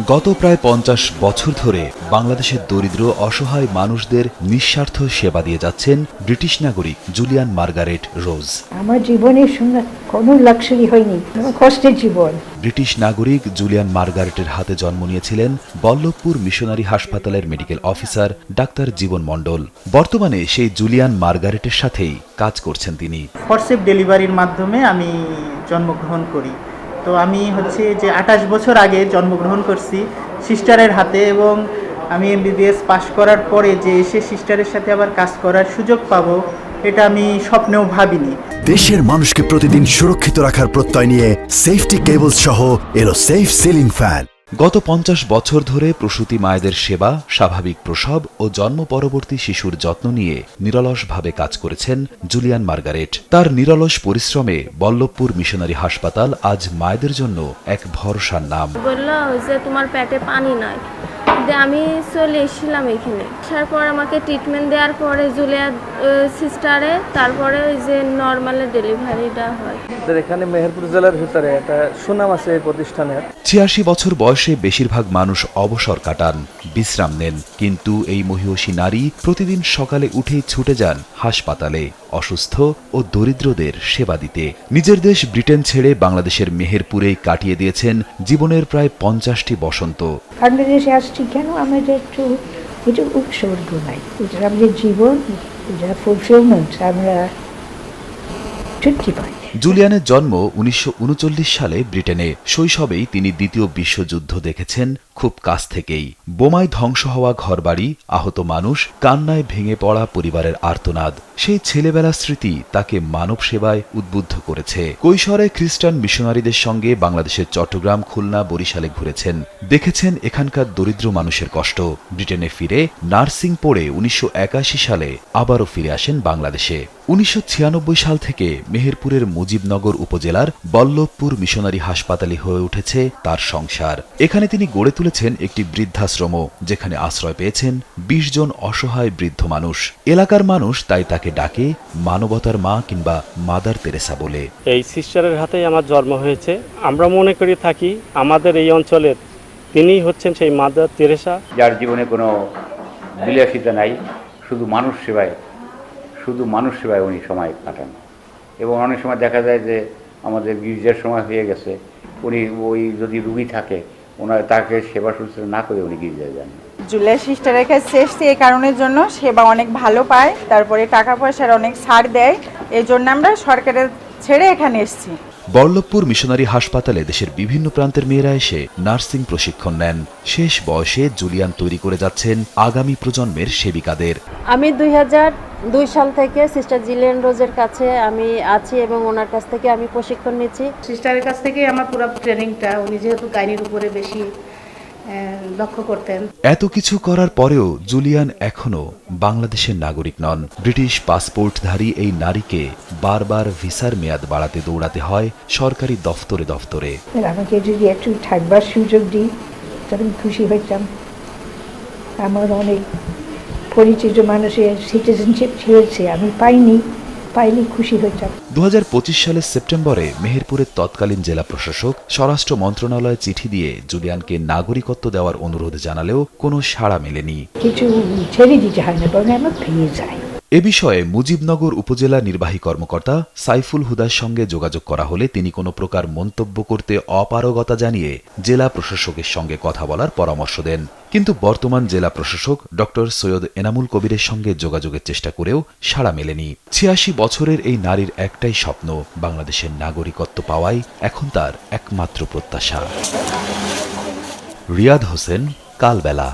গত প্রায় ৫০ বছর ধরে বাংলাদেশের দরিদ্র অসহায় মানুষদের নিঃস্বার্থ সেবা দিয়ে যাচ্ছেন ব্রিটিশ নাগরিক জুলিয়ান মার্গারেট রোজ। আমার জীবনের সঙ্গে কোনো লাক্সারি হয়নি, আমার কষ্টের জীবন। ব্রিটিশ নাগরিক জুলিয়ান মার্গারেটের হাতে জন্ম নিয়েছিলেন বল্লভপুর মিশনারি হাসপাতালের মেডিকেল অফিসার ডাক্তার জীবন মণ্ডল। বর্তমানে সেই জুলিয়ান মার্গারেটের সাথেই কাজ করছেন তিনি। ফরসেপ ডেলিভারির মাধ্যমে আমি জন্মগ্রহণ করি। তো আমি যে 28 বছর আগে জন্মগ্রহণ করছি সিস্টারের হাতে, এবং আমি MBBS পাশ করার পরে যে এসে সিস্টারের সাথে আবার কাজ করার সুযোগ পাবো, এটা আমি স্বপ্নেও ভাবিনি। দেশের মানুষকে প্রতিদিন সুরক্ষিত রাখার প্রত্যয় নিয়ে সেফটি কেবলস সহ এলো সেফ সিলিং ফ্যান। গত ৫০ বছর ধরে প্রসূতি মায়েদের সেবা, স্বাভাবিক প্রসব ও জন্ম পরবর্তী শিশুর যত্ন নিয়ে নিরলসভাবে কাজ করেছেন জুলিয়ান মার্গারেট। তার নিরলস পরিশ্রমে বল্লভপুর মিশনারি হাসপাতাল আজ মায়েদের জন্য এক ভরসার নাম। বলল যে তোমার পেটে পানি নাই, আমি চলে এসেছিলাম এখানে। আসার পর আমাকে ট্রিটমেন্ট দেওয়ার পরে জুলিয়া সিস্টারে তারপরে ওই যে নর্মাল ডেলিভারিটা হয়। এখানে মেহেরপুর জেলার ভিতরে একটা সুনাম আছে এই প্রতিষ্ঠানের। ৮৬ বছর বয়সে বেশিরভাগ মানুষ অবসর কাটান, বিশ্রাম নেন, কিন্তু এই মহিয়সী নারী প্রতিদিন সকালে উঠেই ছুটে যান হাসপাতালে অসুস্থ ও দরিদ্রদের সেবা দিতে। নিজের দেশ ব্রিটেন ছেড়ে বাংলাদেশের মেহেরপুরেই কাটিয়ে দিয়েছেন জীবনের প্রায় ৫০টি বসন্ত। বাংলাদেশে আসছি কেন? আমাদের একটু এটা উৎসর্গ নাই, এটা আমাদের জীবন, এটা ফুলফিলমেন্ট, আমরা তৃপ্তি পাই। জুলিয়ানের জন্ম ১৯৩৯ সালে ব্রিটেনে। শৈশবেই তিনি দ্বিতীয় বিশ্বযুদ্ধ দেখেছেন খুব কাছ থেকেই। বোমায় ধ্বংস হওয়া ঘরবাড়ি, আহত মানুষ, কান্নায় ভেঙে পড়া পরিবারের আর্তনাদ, সেই ছেলেবেলার স্মৃতি তাকে মানব সেবায় উদ্বুদ্ধ করেছে। কৈশোরে খ্রিস্টান মিশনারিদের সঙ্গে বাংলাদেশের চট্টগ্রাম, খুলনা, বরিশালে ঘুরেছেন, দেখেছেন এখানকার দরিদ্র মানুষের কষ্ট। ব্রিটেনে ফিরে নার্সিং পড়ে ১৯৮১ সালে আবারও ফিরে আসেন বাংলাদেশে। ১৯৯৬ সাল থেকে মেহেরপুরের মুজিবনগর উপজেলার বল্লভপুর মিশনারি হাসপাতালে হয়ে উঠেছে তার সংসার। এখানে তিনি গড়ে তুলেছেন একটি বৃদ্ধাশ্রম, যেখানে আশ্রয় পেয়েছেন ২০ জন অসহায় বৃদ্ধ মানুষ। এলাকার মানুষ তাই তাকে ডাকে মানবতার মা কিংবা মাদার তেরেসা বলে। এই সিস্টারের হাতেই আমার জন্ম হয়েছে। আমরা মনে করি থাকি আমাদের এই অঞ্চলের তিনিই হচ্ছেন সেই মাদার তেরেসা, যার জীবনে কোনো বিলাসিতা নাই, শুধু মানুষ সেবায় উনি সময় কাটান। এবং অনেক সময় দেখা যায় যে আমাদের গির্জার সময় হয়ে গেছে, উনি ওই যদি রুগী থাকে তাকে সেবা শুশ্রূষা না করে উনি গির্জায় যান। জুলিয়া সিস্টারের কাছে এসেছি এই কারণের জন্য, সেবা অনেক ভালো পায়, তারপরে টাকা পয়সার অনেক ছাড় দেয়, এই জন্য আমরা সরকারের ছেড়ে এখানে এসেছি। বল্লভপুর মিশনারি হাসপাতালে দেশের বিভিন্ন প্রান্তের মেয়েরা এসে নার্সিং প্রশিক্ষণ নেন। শেষ বয়সে জুলিয়ান তৈরি করে যাচ্ছেন আগামী প্রজন্মের সেবিকাদের। আমি ২০০২ সাল থেকে সিস্টার জিলিয়ান রোজের কাছে আমি আছি এবং ওনার কাছ থেকে আমি প্রশিক্ষণ নিচ্ছি। সিস্টারের কাছ থেকে আমার পুরো ট্রেনিংটা, উনি যেহেতু গাইনির উপরে বেশি লক্ষ্য করতেন। এত কিছু করার পরেও জুলিয়ান এখনো বাংলাদেশের নাগরিক নন। ব্রিটিশ পাসপোর্টধারী এই নারীকে বারবার ভিসার মেয়াদ বাড়াতে দৌড়াতে হয় সরকারি দফতরে দফতরে। আমাকে যদি একটু থাকবার সুযোগ দিই তবে আমি খুশি হইতাম। আমার অনেক পরিচিত মানুষের সিটিজেনশিপ হয়েছে, আমি পাইনি, পাইলে খুশি হইতাম। ২০২৫ সালের সেপ্টেম্বরে মেহেরপুরের তৎকালীন জেলা প্রশাসক স্বরাষ্ট্র মন্ত্রণালয়ে চিঠি দিয়ে জুলিয়ানকে নাগরিকত্ব দেওয়ার অনুরোধ জানালেও কোনো সাড়া মেলেনি। কিছু ছেড়ে দিতে হয় না, বরং আমার পেয়ে যায়। এ বিষয়ে মুজিবনগর উপজেলা নির্বাহী কর্মকর্তা সাইফুল হুদার সঙ্গে যোগাযোগ করা হলে তিনি কোনো প্রকার মন্তব্য করতে অপারগতা জানিয়ে জেলা প্রশাসকের সঙ্গে কথা বলার পরামর্শ দেন। কিন্তু বর্তমান জেলা প্রশাসক ডক্টর সৈয়দ এনামুল কবিরের সঙ্গে যোগাযোগের চেষ্টা করেও সাড়া মেলেনি। ৮৬ বছরের এই নারীর একটাই স্বপ্ন, বাংলাদেশের নাগরিকত্ব পাওয়াই এখন তার একমাত্র প্রত্যাশা। রিয়াদ হোসেন, কালবেলা।